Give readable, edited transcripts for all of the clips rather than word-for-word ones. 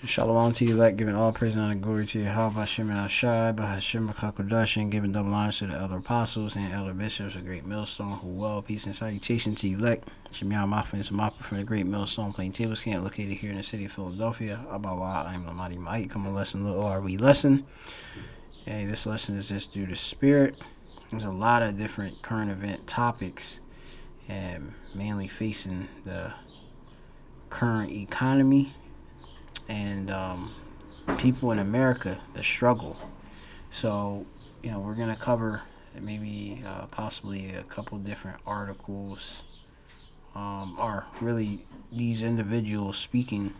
Shalom to you, elect, giving all praise and honor and glory to Yahweh, Hashem and Ashai, Bahashem Kakodash, and giving double honors to the elder apostles and elder bishops of Great Millstone, who well, peace and salutation to you, elect. Shemiyah Mafin is Mappa from the Great Millstone Plaintables Camp, located here in the city of Philadelphia. Abawa, I am Lamadi Ma'it, come a lesson, little are we lesson. Hey, this lesson is just due to spirit. There's a lot of different current event topics, and mainly facing the current economy and people in America, the struggle. So, we're going to cover maybe possibly a couple different articles, or really these individuals speaking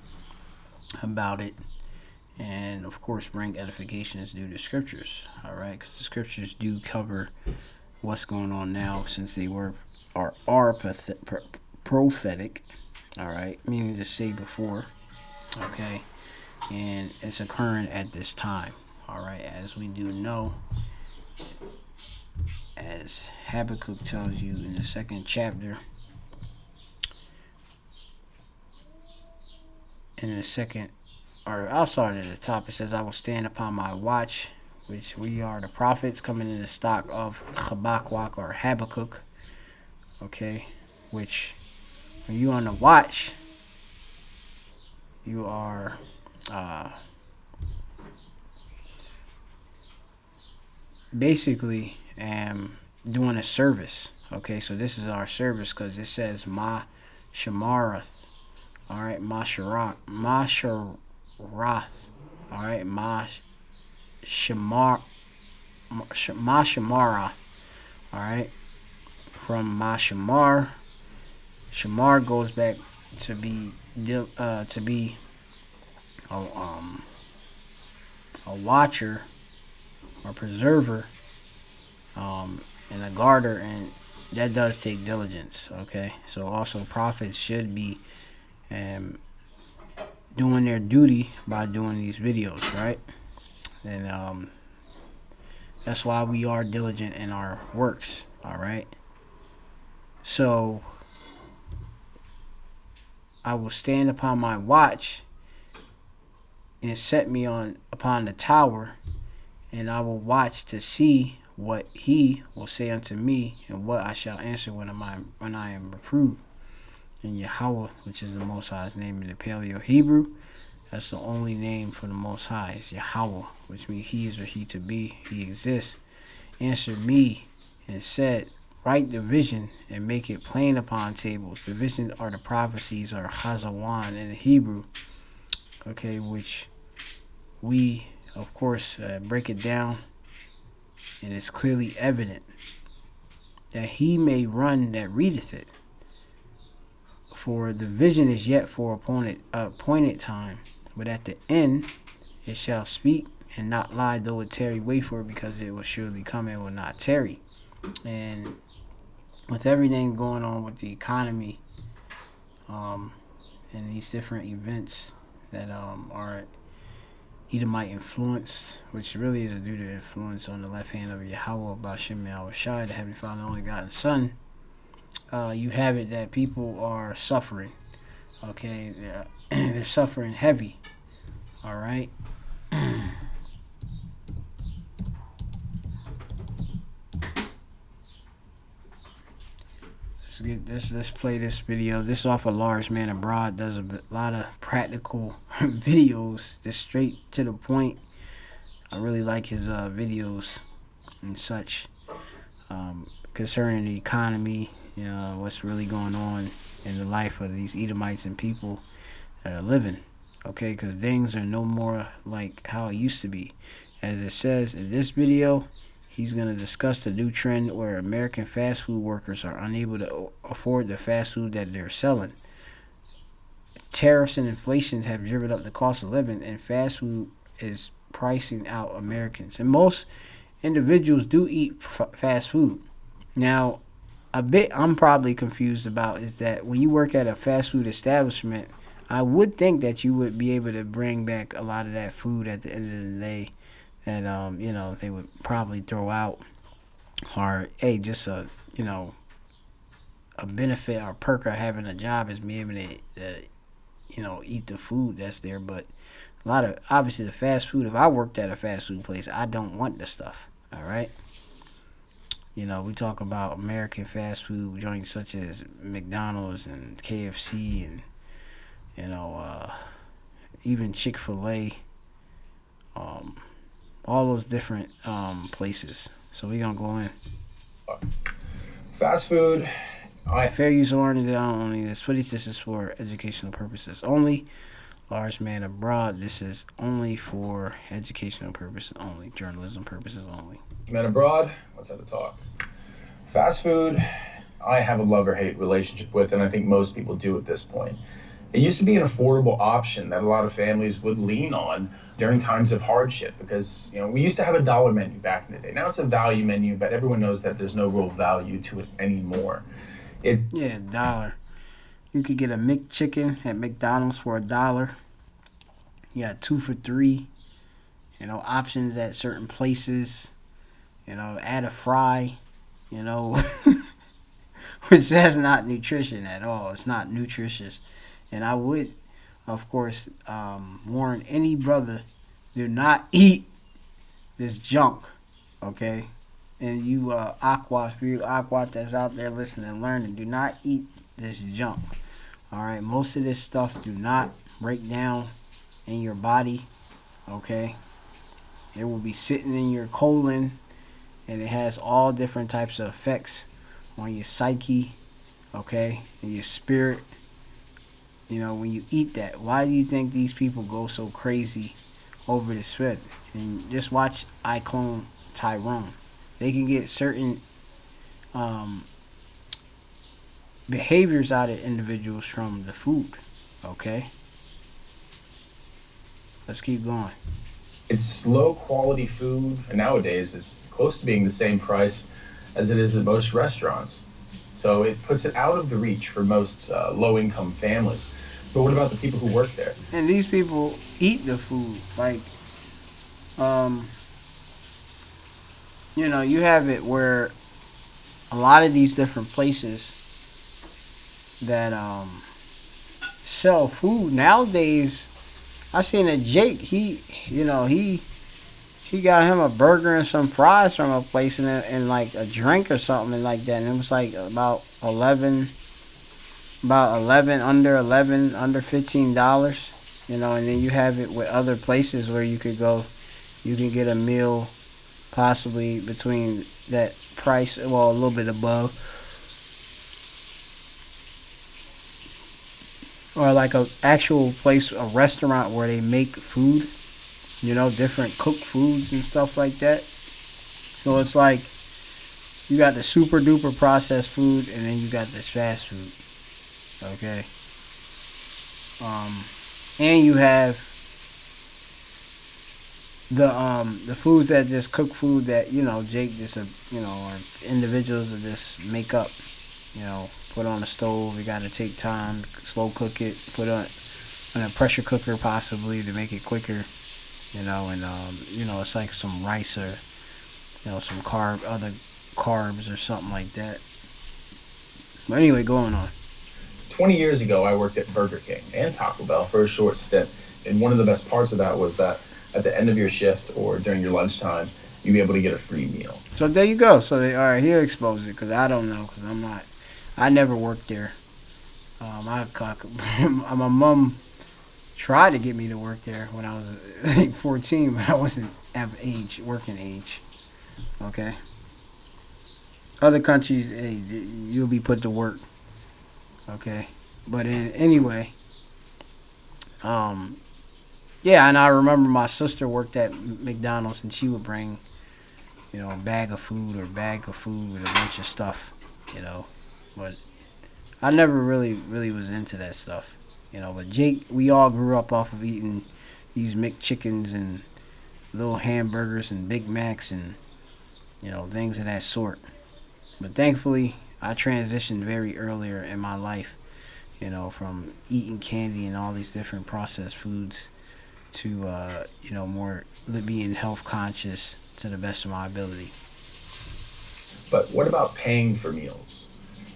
about it, and of course bring edifications due to scriptures, all right, because the scriptures do cover what's going on now, since they are prophetic, all right, meaning to say before. Okay, and it's occurring at this time. All right, as we do know, as Habakkuk tells you in the second chapter, I'll start at the top. It says, "I will stand upon my watch," which we are the prophets coming in the stock of Habakkuk or Habakkuk. Okay, which when you on the watch, you are basically doing a service. Okay, so this is our service, because it says Ma Shemarath. All right, Ma Sharath. All right, Ma Shemara. All right, from Ma Shamar. Shamar goes back to be a watcher or preserver, and a guarder, and that does take diligence. Okay, so also prophets should be doing their duty by doing these videos, right? And that's why we are diligent in our works. All right, so I will stand upon my watch and set me upon the tower, and I will watch to see what he will say unto me, and what I shall answer when I am reproved. And Yahweh, which is the Most High's name in the Paleo Hebrew, that's the only name for the Most High, is Yahweh, which means he is or he to be, he exists, answered me and said, "Write the vision and make it plain upon tables." The visions are the prophecies, or Hazawan in the Hebrew, okay, which we, of course, break it down, and it's clearly evident that he may run that readeth it. For the vision is yet for appointed time, but at the end it shall speak and not lie, though it tarry, wait for it, because it will surely come and will not tarry. And with everything going on with the economy, and these different events that are Edomite influenced, which really is due to influence on the left hand of Yahweh, Bashem Yahushai, the Heavenly Father, the only God and Son, you have it that people are suffering. Okay, they're suffering heavy. All right. Let's play this video. This is off of Large Man Abroad. Does a lot of practical videos, just straight to the point. I really like his videos and such, concerning the economy, what's really going on in the life of these Edomites and people that are living. Okay, because things are no more like how it used to be. As it says in this video, he's going to discuss the new trend where American fast food workers are unable to afford the fast food that they're selling. Tariffs and inflation have driven up the cost of living, and fast food is pricing out Americans. And most individuals do eat fast food. Now, a bit I'm probably confused about is that when you work at a fast food establishment, I would think that you would be able to bring back a lot of that food at the end of the day that they would probably throw out, or hey, just a benefit or perk of having a job is being able to eat the food that's there. But a lot of, obviously, the fast food, if I worked at a fast food place, I don't want the stuff. All right. We talk about American fast food joints such as McDonald's and KFC and, you know, uh, even Chick-fil-A, um, all those different places. So we're going to go in. Fast food. Fair use oriented only. This footage, this is for educational purposes only. Large man abroad, this is only for educational purposes only. Journalism purposes only. Man abroad. Let's have a talk. Fast food. I have a love or hate relationship with, and I think most people do at this point. It used to be an affordable option that a lot of families would lean on during times of hardship because we used to have a dollar menu back in the day. Now it's a value menu, but everyone knows that there's no real value to it anymore. Yeah, $1. You could get a McChicken at McDonald's for $1. You got 2 for $3. Options at certain places. Add a fry. Which that's not nutrition at all. It's not nutritious. And I would, of course, warn any brother, do not eat this junk, okay? And you aqua that's out there listening and learning, do not eat this junk. All right, most of this stuff do not break down in your body, okay? It will be sitting in your colon, and it has all different types of effects on your psyche, okay, and your spirit. When you eat that, why do you think these people go so crazy over this food? And just watch I Clone Tyrone. They can get certain behaviors out of individuals from the food. Okay? Let's keep going. It's low quality food, and nowadays it's close to being the same price as it is at most restaurants. So it puts it out of the reach for most low income families. But what about the people who work there? And these people eat the food. Like, you have it where a lot of these different places that sell food nowadays. I seen that Jake, he got him a burger and some fries from a place and like a drink or something like that, and it was like about 11 under $15, and then you have it with other places where you could go, you can get a meal possibly between that price, well, a little bit above, or like a actual place, a restaurant where they make food, different cooked foods and stuff like that. So it's like you got the super duper processed food, and then you got this fast food. Okay. And you have the foods that just cook food that Jake just or individuals that just make up, put on the stove. You got to take time, slow cook it, put on a pressure cooker possibly to make it quicker, and it's like some rice or some other carbs or something like that. But anyway, going on. 20 years ago, I worked at Burger King and Taco Bell for a short stint. And one of the best parts of that was that at the end of your shift or during your lunchtime, you'd be able to get a free meal. So there you go. So all right, here expose it, because I don't know, because I never worked there. My mom tried to get me to work there when I was 14, but I wasn't working age. Okay. Other countries, hey, you'll be put to work. Okay, but anyway, yeah, and I remember my sister worked at McDonald's, and she would bring, a bag of food with a bunch of stuff, but I never really was into that stuff, but Jake, we all grew up off of eating these McChickens and little hamburgers and Big Macs and, things of that sort, but thankfully, I transitioned very earlier in my life, from eating candy and all these different processed foods to, more being health conscious to the best of my ability. But what about paying for meals?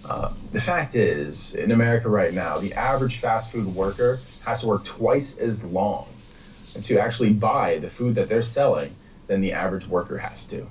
The fact is, in America right now, the average fast food worker has to work twice as long to actually buy the food that they're selling than the average worker has to.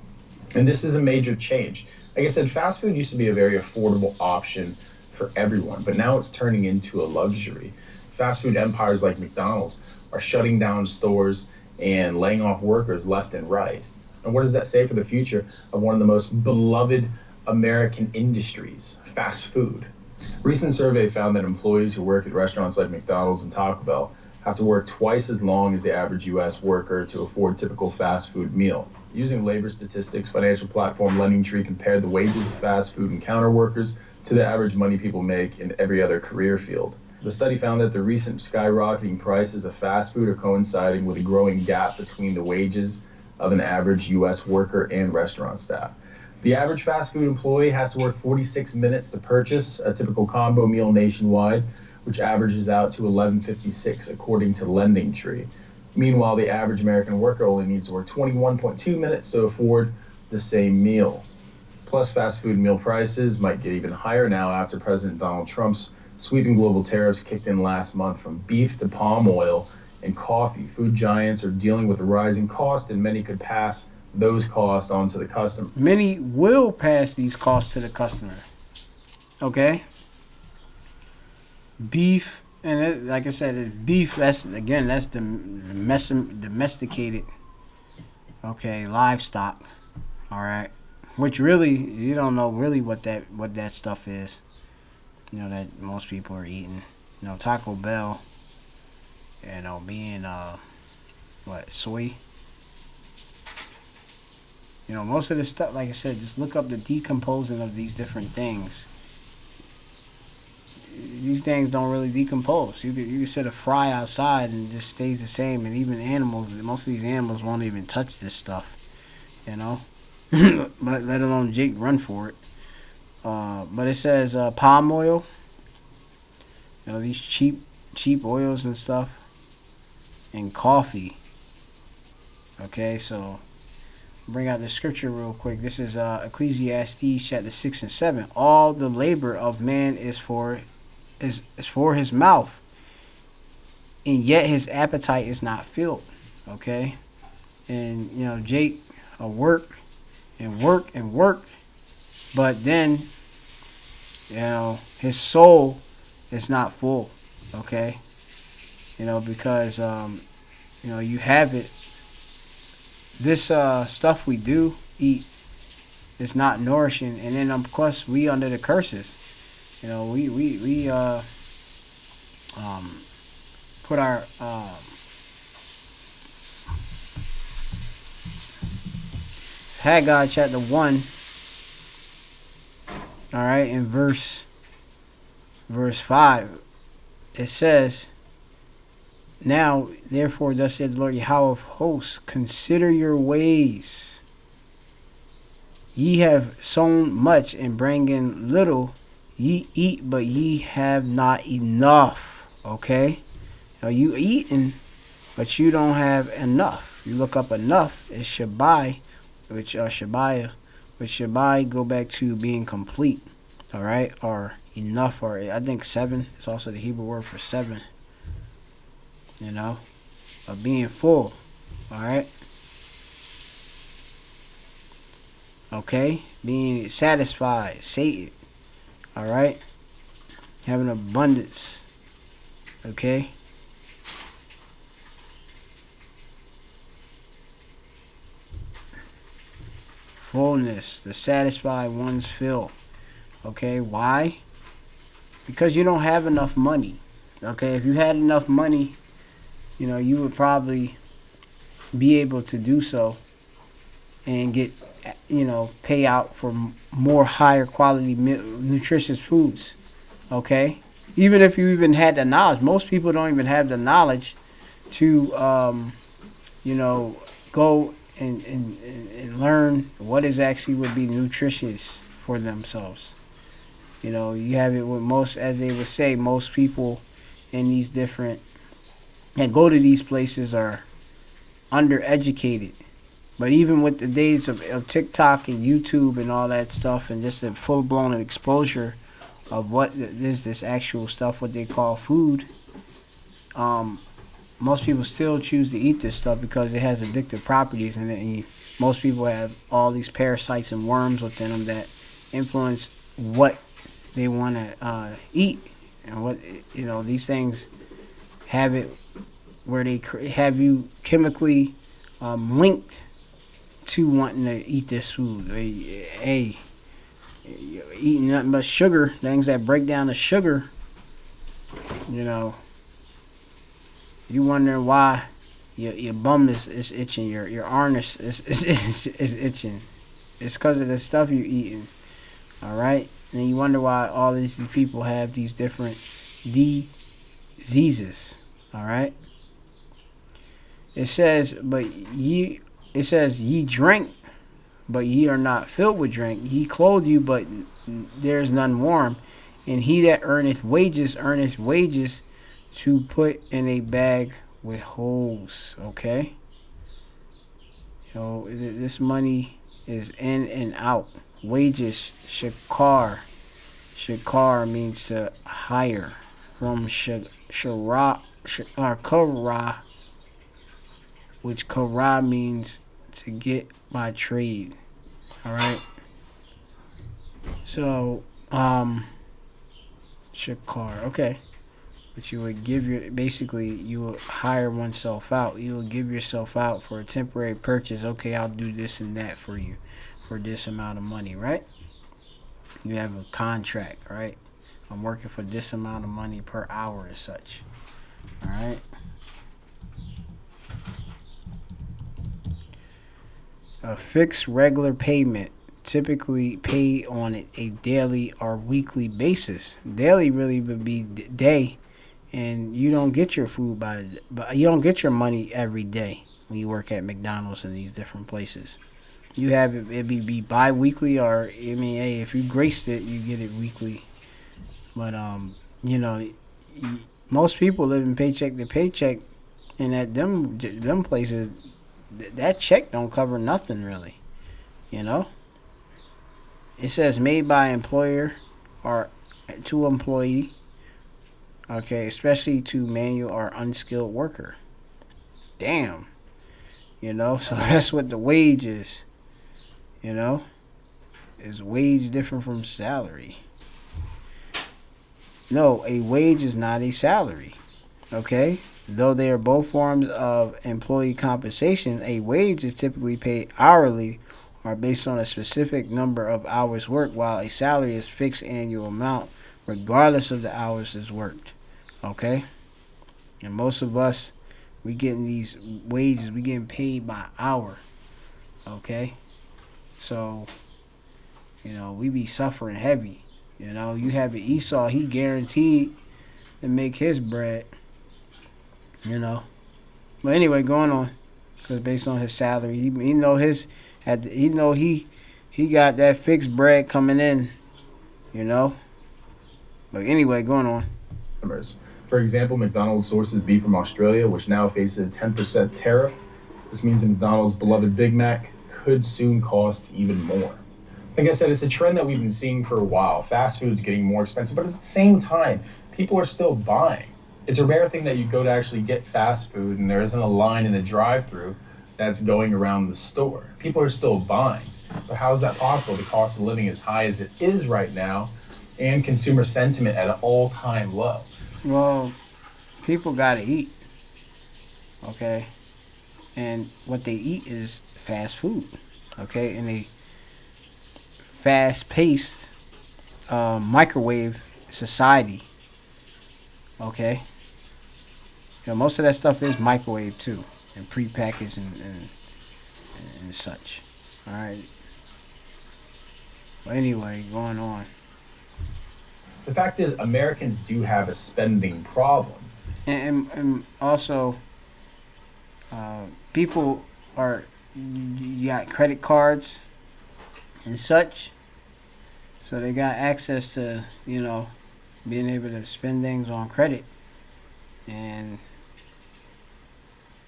And this is a major change. Like I said, fast food used to be a very affordable option for everyone, but now it's turning into a luxury. Fast food empires like McDonald's are shutting down stores and laying off workers left and right. And what does that say for the future of one of the most beloved American industries, fast food? A recent survey found that employees who work at restaurants like McDonald's and Taco Bell have to work twice as long as the average U.S. worker to afford a typical fast food meal. Using labor statistics, financial platform LendingTree compared the wages of fast food and counter workers to the average money people make in every other career field. The study found that the recent skyrocketing prices of fast food are coinciding with a growing gap between the wages of an average U.S. worker and restaurant staff. The average fast food employee has to work 46 minutes to purchase a typical combo meal nationwide, which averages out to 11:56 according to LendingTree. Meanwhile, the average American worker only needs to work 21.2 minutes to afford the same meal. Plus, fast food meal prices might get even higher now after President Donald Trump's sweeping global tariffs kicked in last month from beef to palm oil and coffee. Food giants are dealing with a rising cost, and many could pass those costs on to the customer. Many will pass these costs to the customer. Okay? Beef, and like I said, it's beef. That's the domesticated, okay, livestock. All right, which really you don't know really what that stuff is. You know that most people are eating. You know, Taco Bell. You know, being soy. You know, most of this stuff, like I said, just look up the decomposing of these different things. These things don't really decompose. You can set a fry outside and it just stays the same. And even animals, most of these animals won't even touch this stuff. You know, but let alone Jake run for it. But it says palm oil. You know, these cheap oils and stuff, and coffee. Okay, so bring out the scripture real quick. This is Ecclesiastes chapter 6 and 7. All the labor of man is for his mouth, and yet his appetite is not filled. Okay, and you know Jake work and work and work, but then you know his soul is not full. Okay, you know because you know you have it. This stuff we do eat is not nourishing, and then of course we under the curses. You know, we put our Haggai chapter 1, all right, in verse 5, it says, "Now, therefore, thus said the Lord Yahweh of hosts, consider your ways. Ye have sown much and bring in little. Ye eat, but ye have not enough." Okay? Now, you eating, but you don't have enough. You look up enough, it's Shabai, which Shabai go back to being complete. All right? Or enough, or I think 7 is also the Hebrew word for 7. You know, of being full. All right. Okay, being satisfied, sated. All right, having abundance. Okay. Fullness, the satisfied one's fill. Okay, why? Because you don't have enough money. Okay, if you had enough money, you know, you would probably be able to do so and get, you know, pay out for more higher quality nutritious foods. Okay? Even if you even had the knowledge. Most people don't even have the knowledge to, you know, go and learn what is actually would be nutritious for themselves. You know, you have it with most, as they would say, most people in these different that go to these places are undereducated. But even with the days of TikTok and YouTube and all that stuff and just the full-blown exposure of what this actual stuff, what they call food. Um, Most people still choose to eat this stuff because it has addictive properties, and most people have all these parasites and worms within them that influence what they want to eat, and what these things have it where they have you chemically linked to wanting to eat this food. Hey, eating nothing but sugar, things that break down the sugar, you know, you wondering why your bum is itching, your arnis is itching. It's because of the stuff you're eating, all right? And you wonder why all these people have these different diseases, all right? It says, ye drink, but ye are not filled with drink. Ye clothe you, but there is none warm. And he that earneth wages to put in a bag with holes. Okay? This money is in and out. Wages, shakar. Shakar means to hire. From kara, which kara means to get by trade. Alright? So, shakar. Okay. But you would you would hire oneself out. You would give yourself out for a temporary purchase. Okay, I'll do this and that for you for this amount of money, right? You have a contract, right? I'm working for this amount of money per hour as such. Alright? A fixed regular payment, typically paid on a daily or weekly basis. Daily really would be day, and you don't get your food but you don't get your money every day when you work at McDonald's and these different places. You have it be bi-weekly, or hey, if you graced it, you get it weekly. But most people live in paycheck to paycheck, and at them places, that check don't cover nothing really. It says made by employer or to employee. Okay, especially to manual or unskilled worker. Damn. So that's what the wage is. Is wage different from salary? No, a wage is not a salary. Okay? Though they are both forms of employee compensation, a wage is typically paid hourly or based on a specific number of hours worked, while a salary is fixed annual amount regardless of the hours is worked. Okay? And most of us, we getting these wages, we getting paid by hour. Okay? So, we be suffering heavy. You have an Esau, he guaranteed to make his bread. But anyway, going on, because based on his salary, he got that fixed bread coming in. But anyway, going on. For example, McDonald's sources beef from Australia, which now faces a 10% tariff. This means that McDonald's beloved Big Mac could soon cost even more. Like I said, it's a trend that we've been seeing for a while. Fast food's getting more expensive, but at the same time, people are still buying. It's a rare thing that you go to actually get fast food and there isn't a line in the drive-thru that's going around the store. People are still buying. But how is that possible? The cost of living as high as it is right now, and consumer sentiment at an all-time low. Well, people gotta eat. Okay? And what they eat is fast food. Okay? In a fast-paced microwave society. Okay? Most of that stuff is microwave too, and prepackaged and such. Alright. But anyway, going on. The fact is, Americans do have a spending problem. And also, people you got credit cards and such, so they got access to, being able to spend things on credit and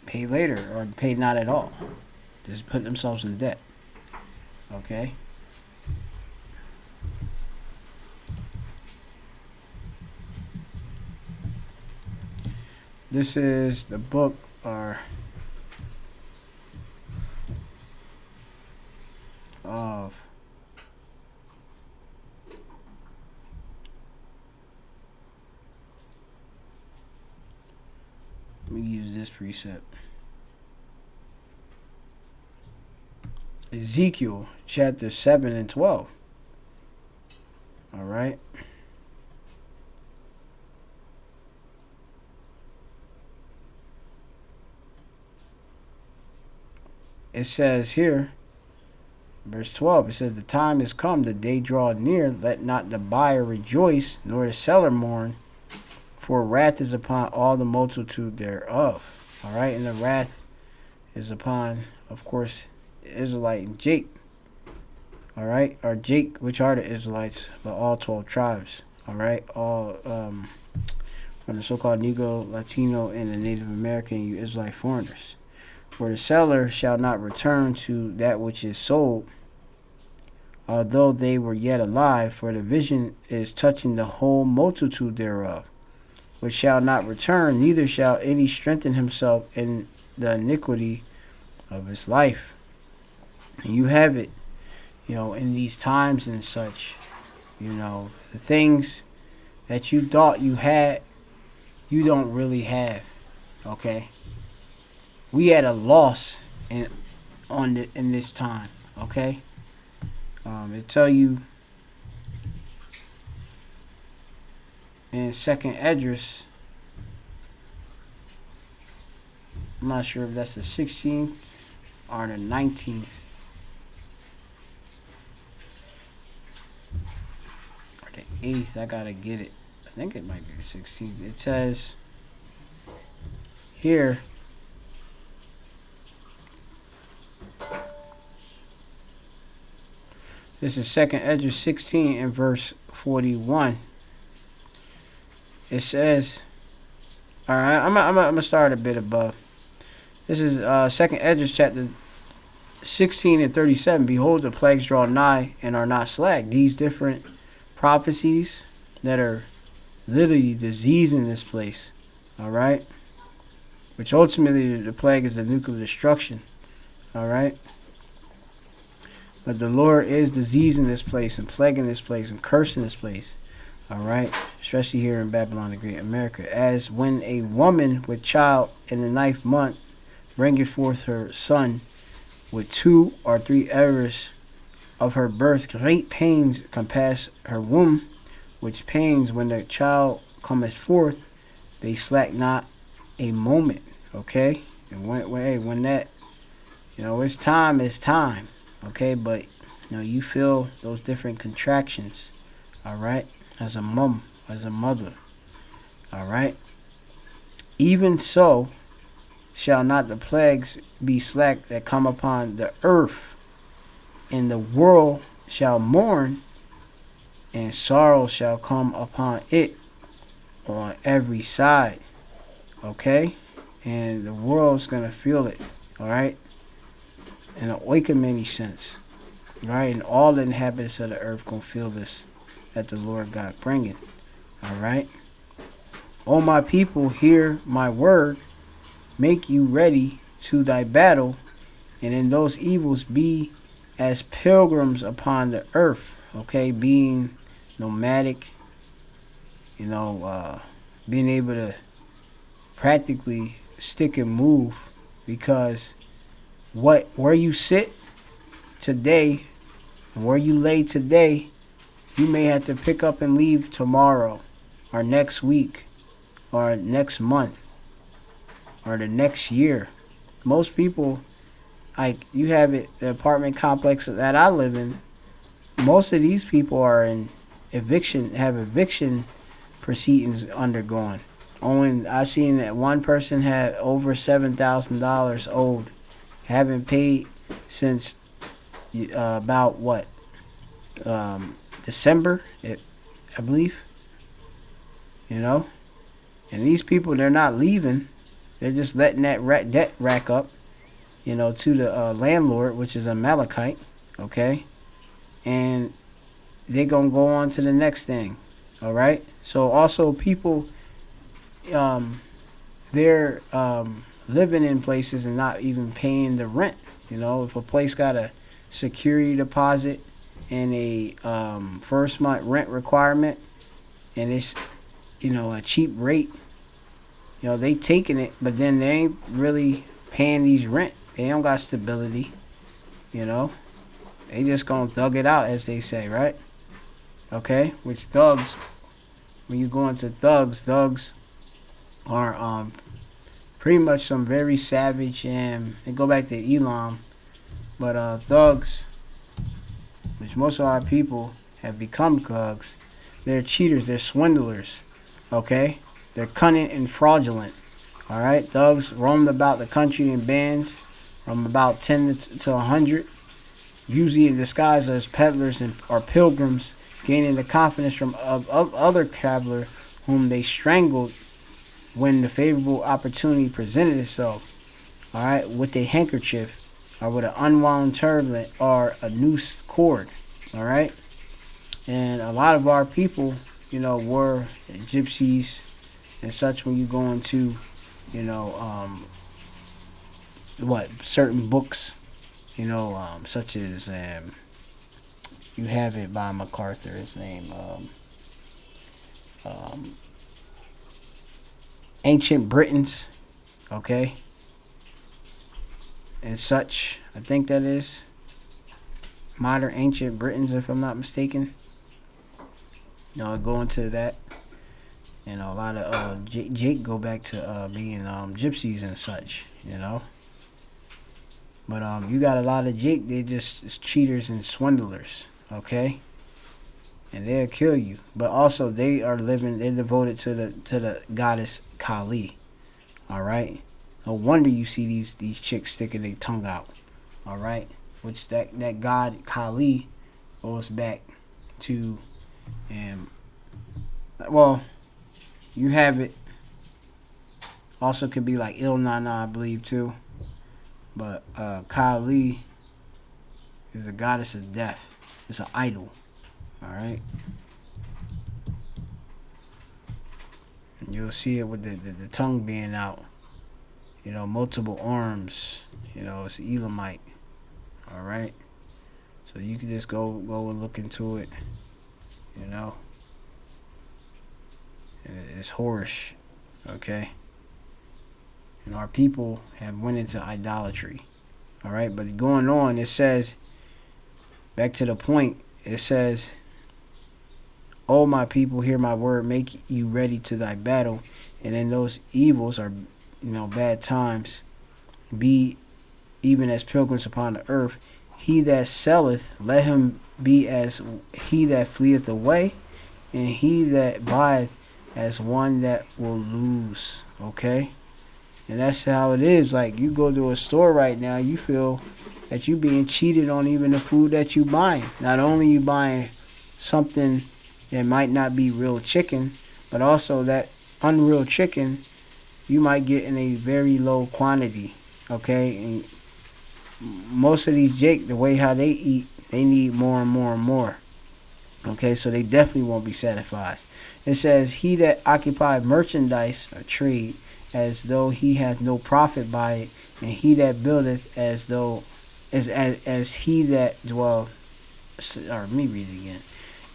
pay later or pay not at all. Just put themselves in debt. Okay? This is the book, or of, let me use this precept. Ezekiel chapter 7 and 12. All right. It says here, verse 12, it says, the time is come, the day draweth near, let not the buyer rejoice, nor the seller mourn, for wrath is upon all the multitude thereof. All right, and the wrath is upon, of course, the Israelite and Jake. All right, or Jake, which are the Israelites, but all 12 tribes. All right, all from the so-called Negro, Latino, and the Native American, you Israelite foreigners. For the seller shall not return to that which is sold, although they were yet alive, for the vision is touching the whole multitude thereof, which shall not return, neither shall any strengthen himself in the iniquity of his life. And you have it, in these times and such, the things that you thought you had, you don't really have, okay? We had a loss in this time, okay? It tell you in Second Esdras, I'm not sure if that's the 16th or the 19th. Or the 8th, I gotta get it. I think it might be the 16th. It says here, this is Second Esdras 16 and verse 41. It says, all right, I'm gonna start a bit above. This is Second Esdras chapter 16 and 37. Behold, the plagues draw nigh and are not slack. These different prophecies that are literally diseasing this place. All right, which ultimately the plague is the nuclear destruction. All right. But the Lord is diseasing this place and plaguing this place and cursing this place. All right. Especially here in Babylon the Great America. As when a woman with child in the 9th month bringeth forth her son with 2 or 3 errors of her birth, great pains compass her womb, which pains when the child cometh forth, they slack not a moment. Okay? And when that, it's time, it's time. Okay, but you feel those different contractions, all right, as a mom, as a mother, all right. Even so shall not the plagues be slack that come upon the earth, and the world shall mourn, and sorrow shall come upon it on every side. Okay, and the world's gonna feel it, all right. In an oikumene sense, right? And all the inhabitants of the earth gonna feel this, that the Lord God bringing, all right? O my people, hear my word, make you ready to thy battle, and in those evils be as pilgrims upon the earth, okay? Being nomadic, being able to practically stick and move, because where you sit today and where you lay today, you may have to pick up and leave tomorrow or next week or next month or the next year. Most people, like you have it, the apartment complex that I live in, most of these people are in have eviction proceedings undergoing. Only I seen that one person had over $7,000 owed, haven't paid since about December, I believe. And these people, they're not leaving. They're just letting that debt rack up, to the landlord, which is a Malachite, okay? And they're going to go on to the next thing, all right? So also people they're living in places and not even paying the rent. If a place got a security deposit and a first month rent requirement, and it's a cheap rate, they taking it, but then they ain't really paying these rent. They don't got stability. You know, they just gonna thug it out, as they say, right? Okay, which thugs, when you go into thugs are pretty much some very savage, and they go back to Elam, but thugs, which most of our people have become thugs, they're cheaters, they're swindlers, okay? They're cunning and fraudulent, all right? Thugs roamed about the country in bands from about 10 to 100, usually in disguise as peddlers or pilgrims, gaining the confidence of other travelers whom they strangled when the favorable opportunity presented itself, all right, with a handkerchief or with an unwound turban or a noose cord, all right? And a lot of our people, were gypsies and such. When you go into, certain books, such as, you have it by MacArthur, his name, Ancient Britons, okay, and such. I think that is Modern Ancient Britons, if I'm not mistaken. Go into that. A lot of Jake go back to being gypsies and such. But you got a lot of Jake. They just cheaters and swindlers. Okay, and they'll kill you. But also they are living. They're devoted to the goddess Kali. All right. No wonder you see these chicks sticking their tongue out. All right, which that god Kali goes back to, well, you have it. Also could be like Il Nana, I believe too. But Kali is a goddess of death. It's an idol. All right. And you'll see it with the tongue being out. Multiple arms. It's Elamite. All right. So you can just go and look into it. And it's horish. Okay. And our people have went into idolatry. All right. But going on, it says, back to the point, it says, "O my people, hear my word, make you ready to thy battle, and in those evils or bad times, be even as pilgrims upon the earth. He that selleth, let him be as he that fleeth away, and he that buyeth as one that will lose." Okay? And that's how it is. Like, you go to a store right now, you feel that you being cheated on even the food that you buying. Not only you buying something that might not be real chicken, but also that unreal chicken you might get in a very low quantity. Okay? And most of these Jake, the way how they eat, they need more and more and more. Okay? So they definitely won't be satisfied. It says, "He that occupied merchandise or trade as though he hath no profit by it, and he that buildeth as though as he that dwell," or let me read it again,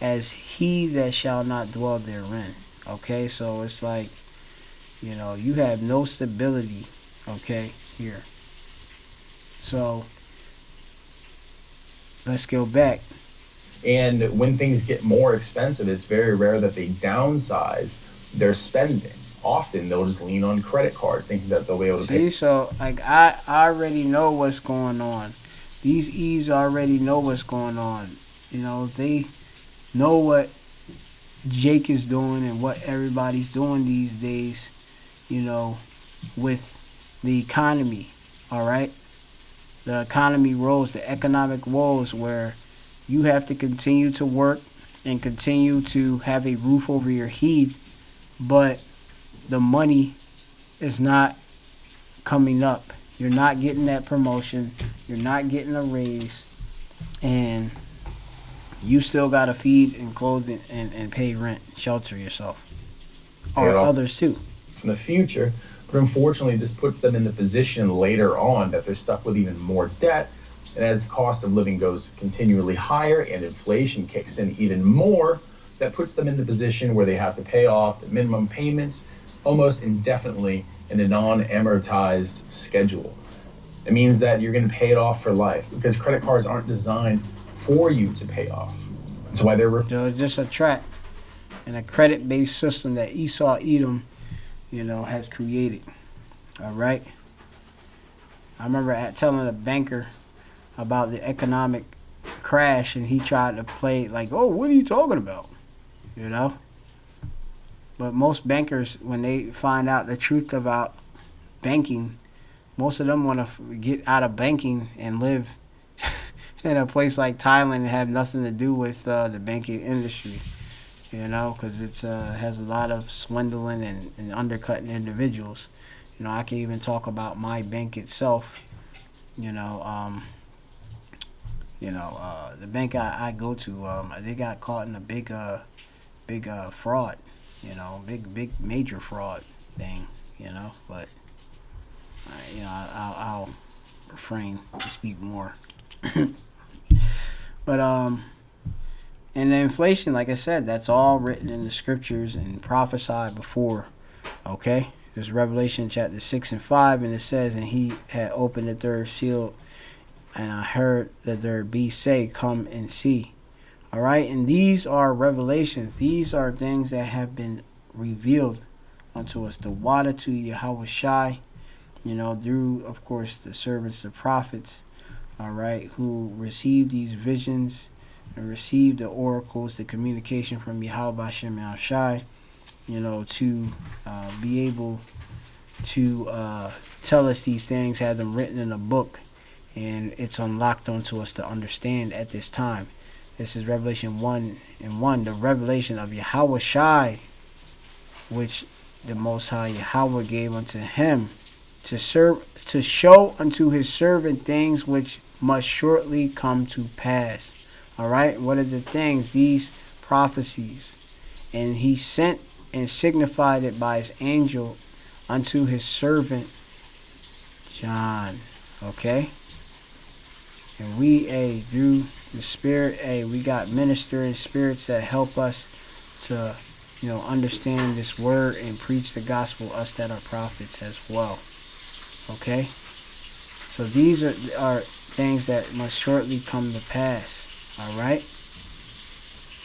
"as he that shall not dwell therein." Okay, so it's like, you have no stability, okay, here. So let's go back. And when things get more expensive, it's very rare that they downsize their spending. Often they'll just lean on credit cards, thinking that they'll be able to pay. See, so like I already know what's going on. These E's already know what's going on. They know what Jake is doing and what everybody's doing these days, with the economy, all right? The economy woes, the economic woes, where you have to continue to work and continue to have a roof over your head, but the money is not coming up. You're not getting that promotion. You're not getting a raise. And you still got to feed and clothe and pay rent, shelter yourself. Or others too. In the future, But unfortunately, this puts them in the position later on that they're stuck with even more debt. And as the cost of living goes continually higher and inflation kicks in even more, that puts them in the position where they have to pay off the minimum payments almost indefinitely in a non-amortized schedule. It means that you're going to pay it off for life because credit cards aren't designed for you to pay off. That's why they're So it's just a trap and a credit-based system that Esau Edom, has created. All right. I remember telling a banker about the economic crash, and he tried to play like, "Oh, what are you talking about?" You know. But most bankers, when they find out the truth about banking, most of them want to get out of banking and live in a place like Thailand and have nothing to do with the banking industry. Because it has a lot of swindling and undercutting individuals. I can even talk about my bank itself. The bank I go to, they got caught in a big fraud. Big major fraud thing. But I'll refrain to speak more. But and the inflation, like I said, that's all written in the scriptures and prophesied before. Okay? There's Revelation chapter 6 and 5, and it says, "And he had opened the third seal, and I heard the third beast say, Come and see." All right? And these are revelations. These are things that have been revealed unto us. The water to Yahweh Shai, through, of course, the servants, the prophets, all right, who received these visions and received the oracles, the communication from Yahweh Hashem Al Shai, to be able to tell us these things, have them written in a book, and it's unlocked onto us to understand at this time. This is Revelation 1 and 1, the revelation of Yahweh Shai, which the Most High Yahweh gave unto him to show unto his servant things which must shortly come to pass. All right, what are the things? These prophecies. And he sent and signified it by his angel unto his servant John. Okay? And we, through the Spirit, we got ministering spirits that help us to, understand this word and preach the gospel, us that are prophets as well. Okay? So these are things that must shortly come to pass. All right?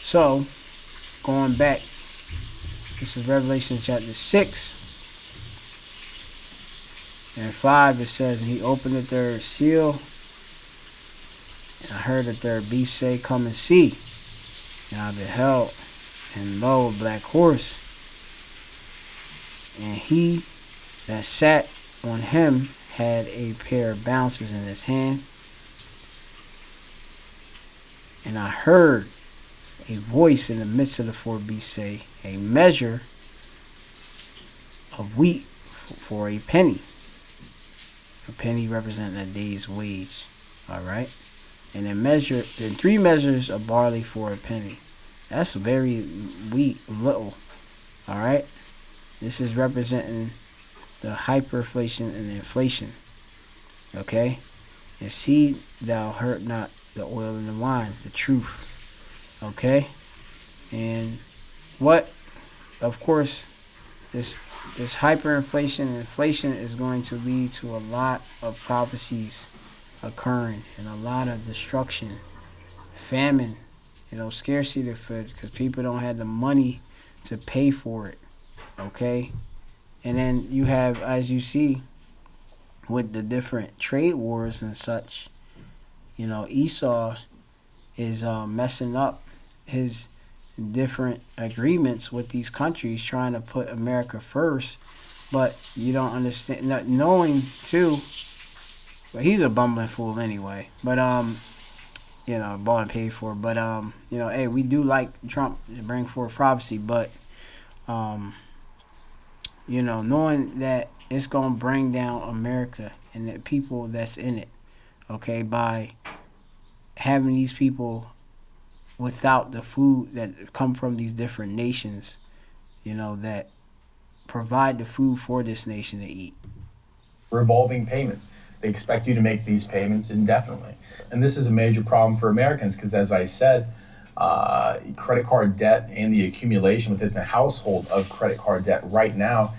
So, going back, this is Revelation chapter 6 and 5. It says, "And he opened the third seal, and I heard the third beast say, Come and see. And I beheld, and lo, a black horse, and he that sat on him had a pair of balances in his hand. And I heard a voice in the midst of the four beasts say, A measure of wheat for a penny." A penny representing a day's wage. All right? And then 3 measures of barley for a penny. That's very little. All right? This is representing the hyperinflation and inflation. Okay? And see thou hurt not the oil and the wine, the truth. Okay? And what, of course, this hyperinflation and inflation is going to lead to a lot of prophecies occurring and a lot of destruction, famine, scarcity of food, because people don't have the money to pay for it. Okay? And then you have, as you see, with the different trade wars and such, Esau is messing up his different agreements with these countries, trying to put America first. But you don't understand, not knowing too. But he's a bumbling fool anyway. But bought and paid for. But hey, we do like Trump to bring forth prophecy, but knowing that it's gonna bring down America and the people that's in it, okay, by having these people without the food that come from these different nations, that provide the food for this nation to eat. Revolving payments. They expect you to make these payments indefinitely. And this is a major problem for Americans because, as I said, credit card debt and the accumulation within the household of credit card debt right now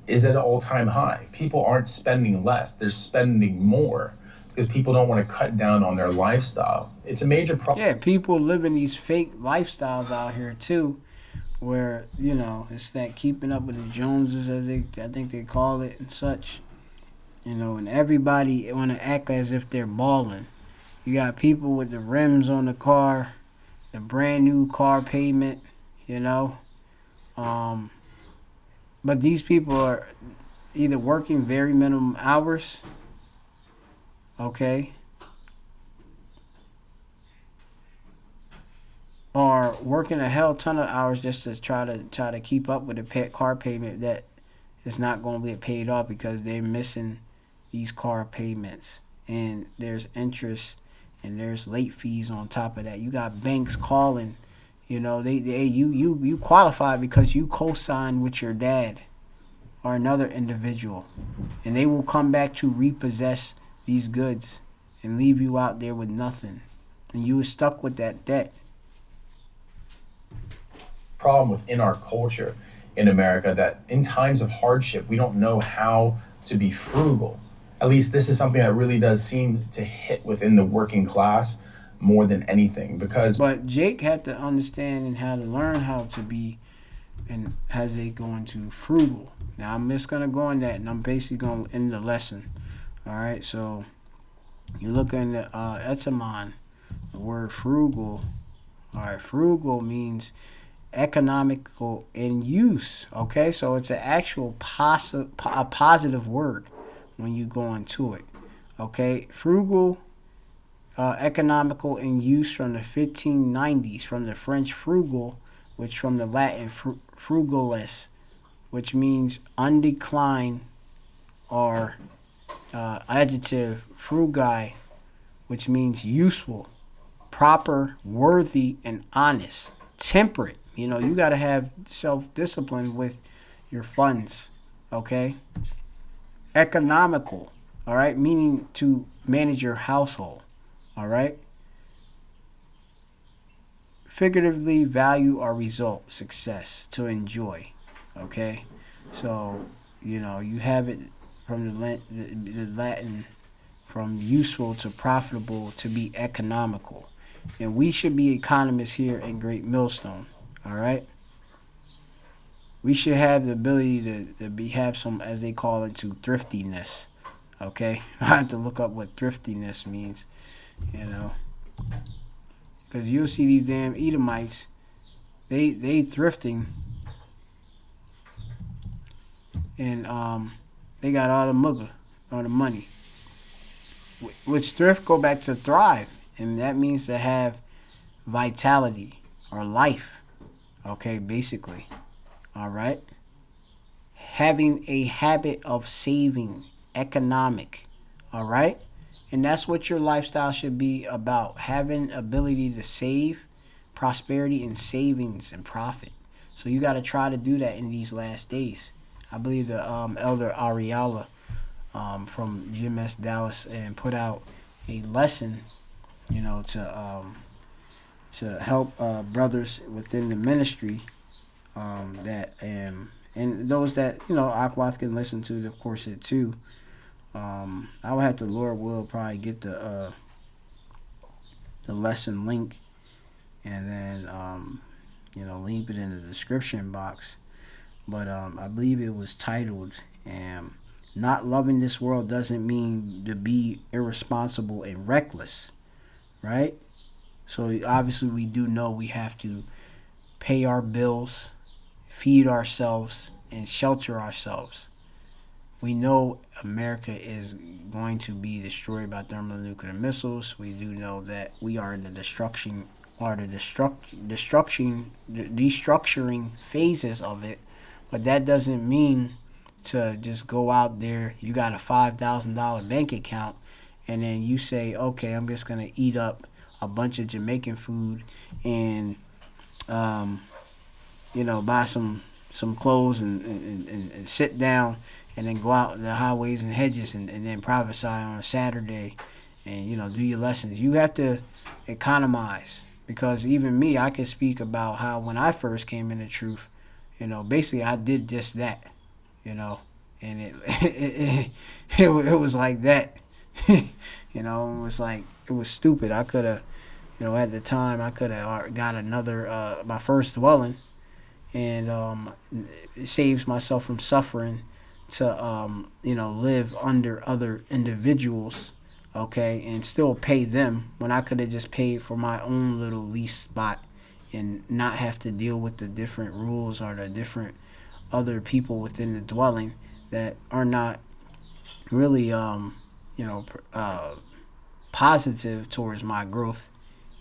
is at an all-time high. People aren't spending less, they're spending more because people don't want to cut down on their lifestyle. It's a major problem. Yeah, people living these fake lifestyles out here too, where it's that keeping up with the Joneses, as I think they call it, and such. And everybody want to act as if they're balling. You got people with the rims on the car, the brand new car payment, you know. But these people are either working very minimum hours, okay, or working a hell ton of hours just to try to keep up with a car payment that is not going to get paid off because they're missing these car payments, and there's interest and there's late fees on top of that. You got banks calling, you qualify because you co-signed with your dad or another individual, and they will come back to repossess these goods and leave you out there with nothing, and you were stuck with that debt. Problem within our culture in America that in times of hardship we don't know how to be frugal. At least this is something that really does seem to hit within the working class more than anything because But Jake had to understand and how to learn how to be, and as they go into frugal. Now I'm just gonna go on that, and I'm basically gonna end the lesson. All right, so you look in the etymon, the word frugal. All right, frugal means economical in use. Okay, so it's an actual a positive word when you go into it. Okay, frugal, economical in use from the 1590s, from the French frugal, which from the Latin frugalis, which means undecline, or adjective frugi, which means useful, proper, worthy, and honest, temperate. You got to have self-discipline with your funds, okay? Economical, all right, meaning to manage your household, all right? Figuratively, value or result, success, to enjoy, okay? So, you have it from the Latin, from useful to profitable to be economical. And we should be economists here in Great Millstone, all right? We should have the ability to have some, as they call it, to thriftiness. Okay, I have to look up what thriftiness means, because you'll see these damn Edomites, they thrifting, and they got all the mugger, all the money. Which thrift go back to thrive, and that means to have vitality or life. Okay, basically. All right. Having a habit of saving, economic. All right. And that's what your lifestyle should be about. Having ability to save, prosperity and savings and profit. So you got to try to do that in these last days. I believe the Elder Ariala from GMS Dallas and put out a lesson, to help brothers within the ministry, that and those that Aquath can listen to, of course, it too. I would have to, Lord will, probably get the lesson link, and then leave it in the description box. But I believe it was titled, "Not loving this world doesn't mean to be irresponsible and reckless," right? So obviously we do know we have to pay our bills, feed ourselves, and shelter ourselves. We know America is going to be destroyed by thermonuclear missiles. We do know that we are in the destructuring phases of it. But that doesn't mean to just go out there. You got a $5,000 bank account, and then you say, okay, I'm just going to eat up a bunch of Jamaican food and, buy some some clothes and sit down and then go out the highways and hedges and then prophesy on a Saturday and, do your lessons. You have to economize because even me, I can speak about how when I first came into truth, basically I did just that, and it was like that. It was like, it was stupid. I could have, at the time, I could have got another, my first dwelling, and it saves myself from suffering to, live under other individuals, okay, and still pay them when I could have just paid for my own little lease spot and not have to deal with the different rules or the different other people within the dwelling that are not really, positive towards my growth.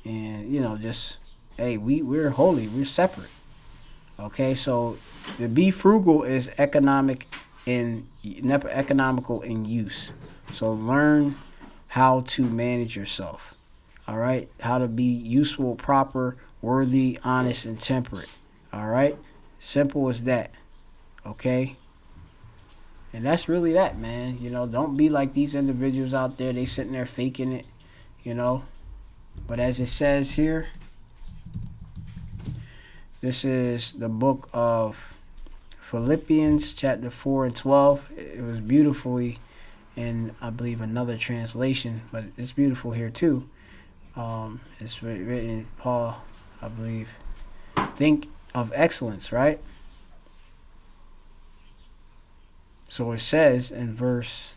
And, just, hey, we're holy, we're separate. Okay, so to be frugal is economical in use. So learn how to manage yourself. All right, how to be useful, proper, worthy, honest, and temperate. All right, simple as that. Okay, and that's really that, man. Don't be like these individuals out there. They sitting there faking it. You know, but as it says here, this is the book of Philippians, chapter 4 and 12. It was beautifully in, I believe, another translation, but it's beautiful here too. It's written in Paul, I believe. Think of excellence, right? So it says in verse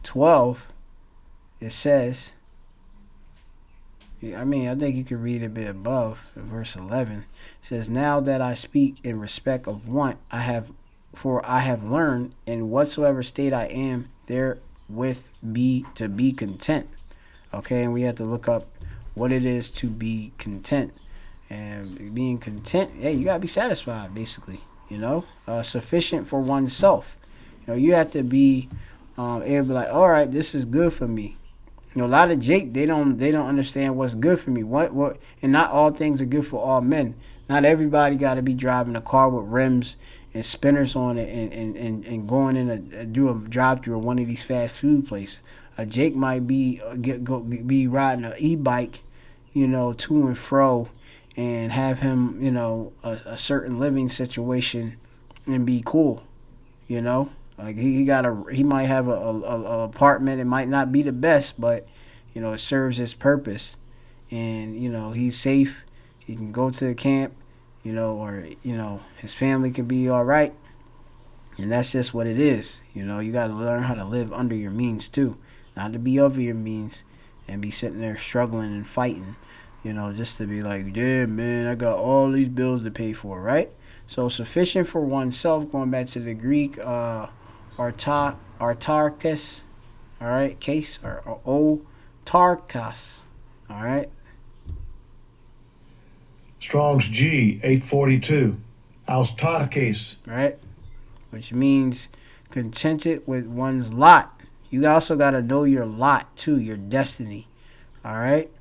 12, it says, I think you can read a bit above verse 11. It says, now that I speak in respect of want, I have learned in whatsoever state I am therewith to be content. Okay, and we have to look up what it is to be content. And being content, you gotta be satisfied, basically. Sufficient for oneself. You have to be able to be like, all right, this is good for me. A lot of Jake, they don't understand what's good for me. What and not all things are good for all men. Not everybody got to be driving a car with rims and spinners on it and going in do a drive through one of these fast food places. Jake might be riding an e-bike, to and fro, and have him, a certain living situation and be cool, Like he might have a apartment. It might not be the best, but it serves its purpose, and he's safe. He can go to the camp, or his family can be all right, and that's just what it is. You got to learn how to live under your means too, not to be over your means and be sitting there struggling and fighting, just to be like, yeah, man, I got all these bills to pay for, right? So sufficient for oneself, going back to the Greek, autarkos, all right, case, or autarkos, all right. Strong's G 842, autarkes, right, which means contented with one's lot. You also got to know your lot too, your destiny, all right.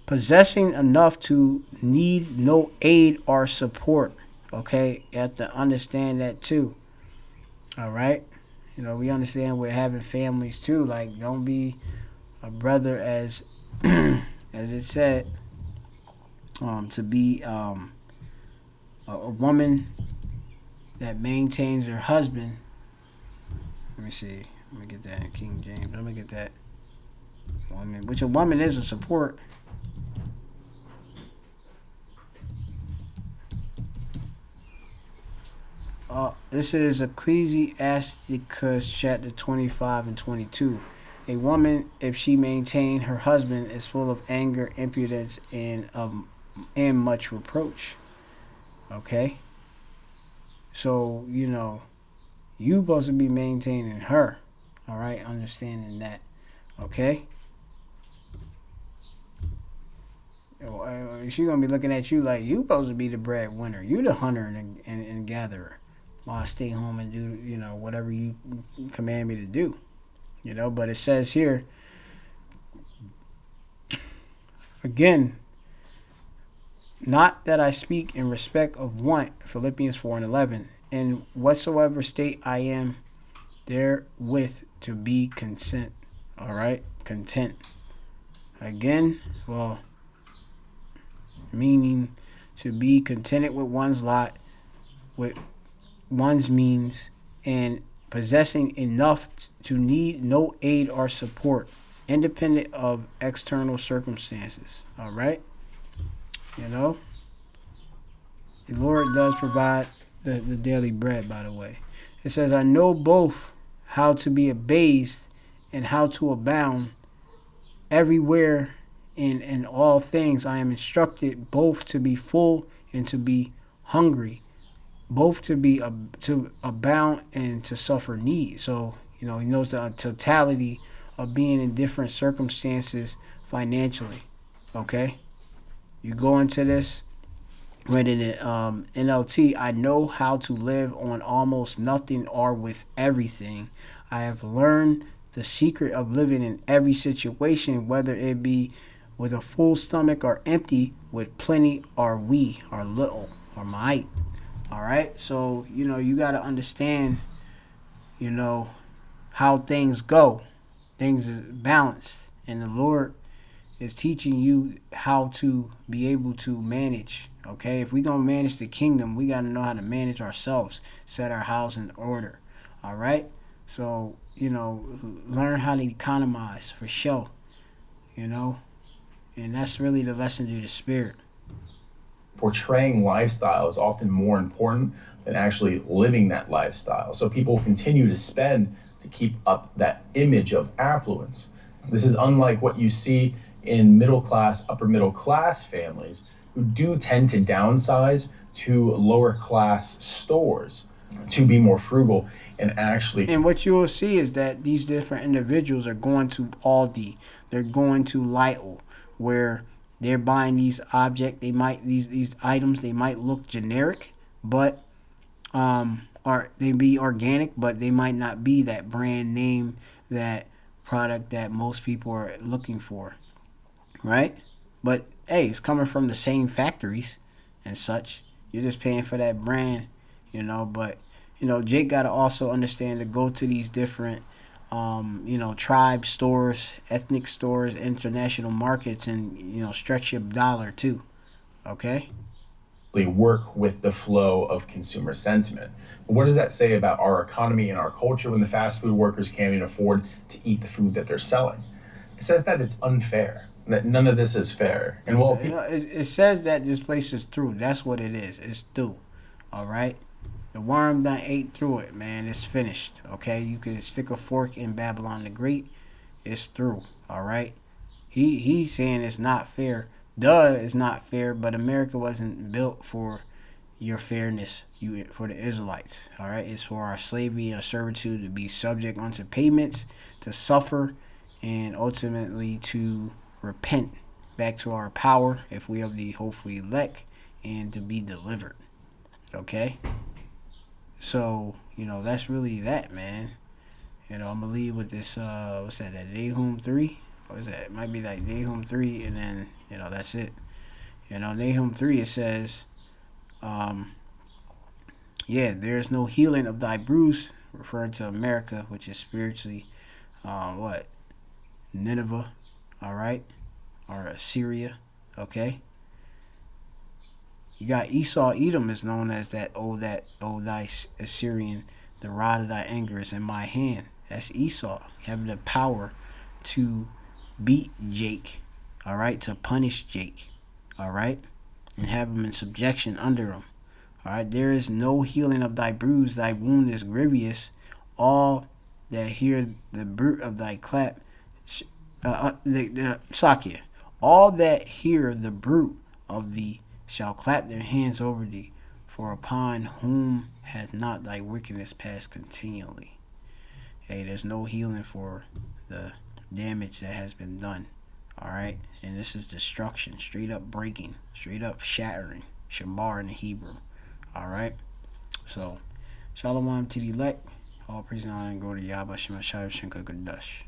Possessing enough to need no aid or support. Okay, you have to understand that too. All right, we understand we're having families too. Like, don't be a brother as as it said, to be a woman that maintains her husband. Let me see. Let me get that in King James. Let me get that woman, which a woman is a support. This is Ecclesiasticus chapter 25 and 22. A woman, if she maintain her husband, is full of anger, impudence, and much reproach. Okay? So, you supposed to be maintaining her. All right? Understanding that. Okay? She's going to be looking at you like you supposed to be the breadwinner. You the hunter and gatherer. While I stay home and do, whatever you command me to do. But it says here, again, Not that I speak in respect of want, Philippians 4 and 11, in whatsoever state I am therewith to be content. All right, content. Again, well, meaning to be contented with one's lot, with one's means, and possessing enough to need no aid or support, independent of external circumstances. All right, you know, the Lord does provide the daily bread, by the way. It says, I know both how to be abased and how to abound everywhere in all things. I am instructed both to be full and to be hungry, both to be to abound and to suffer need. So he knows the totality of being in different circumstances financially. Okay, you go into this when in NLT, I know how to live on almost nothing or with everything. I have learned the secret of living in every situation, whether it be with a full stomach or empty, with plenty or we or little or might. All right, so you got to understand, how things go. Things is balanced, and the Lord is teaching you how to be able to manage. Okay, if we're gonna manage the kingdom, we gotta know how to manage ourselves, set our house in order. All right, so learn how to economize for sure. And that's really the lesson to the spirit. Portraying lifestyle is often more important than actually living that lifestyle. So people continue to spend to keep up that image of affluence. This is unlike what you see in middle class, upper middle class families who do tend to downsize to lower class stores to be more frugal and actually. And what you will see is that these different individuals are going to Aldi, they're going to Lidl, where they're buying these these items. They might look generic, but or they be organic, but they might not be that brand name, that product that most people are looking for, right? But hey, it's coming from the same factories and such. You're just paying for that brand, But Jake got to also understand to go to these different, tribe stores, ethnic stores, international markets, and stretch your dollar too. Okay. Work with the flow of consumer sentiment. But what does that say about our economy and our culture when the fast food workers can't even afford to eat the food that they're selling? It says that it's unfair, that none of this is fair. And it says that this place is through. That's what it is. It's through. All right. The worm done ate through it, man. It's finished. Okay. You can stick a fork in Babylon the Great. It's through. All right. He's saying it's not fair. It's not fair, but America wasn't built for your fairness, for the Israelites. All right, it's for our slavery and servitude to be subject unto payments, to suffer, and ultimately to repent back to our power if we are the hopefully elect, and to be delivered. Okay, so that's really that, man. I'm gonna leave with this. What's that? That Nahum 3. What is that? It might be like Nahum 3, and then that's it. Nahum 3, it says, there's no healing of thy bruise, referring to America, which is spiritually, Nineveh, all right, or Assyria, okay. You got Esau. Edom is known as that thy Assyrian, the rod of thy anger is in my hand. That's Esau having the power to beat Jake, all right, to punish Jake, all right, and have him in subjection under him, all right. There is no healing of thy bruise, thy wound is grievous. All that hear the bruit of thy clap, Sakia, all that hear the bruit of thee shall clap their hands over thee, for upon whom hath not thy wickedness passed continually. Hey, there's no healing for the damage that has been done. All right, and this is destruction, straight up breaking, straight up shattering, shabar in the Hebrew. All right, so shalom to the elect. All praise and honor and go to Yahweh Shema Shai Shinka Gadash.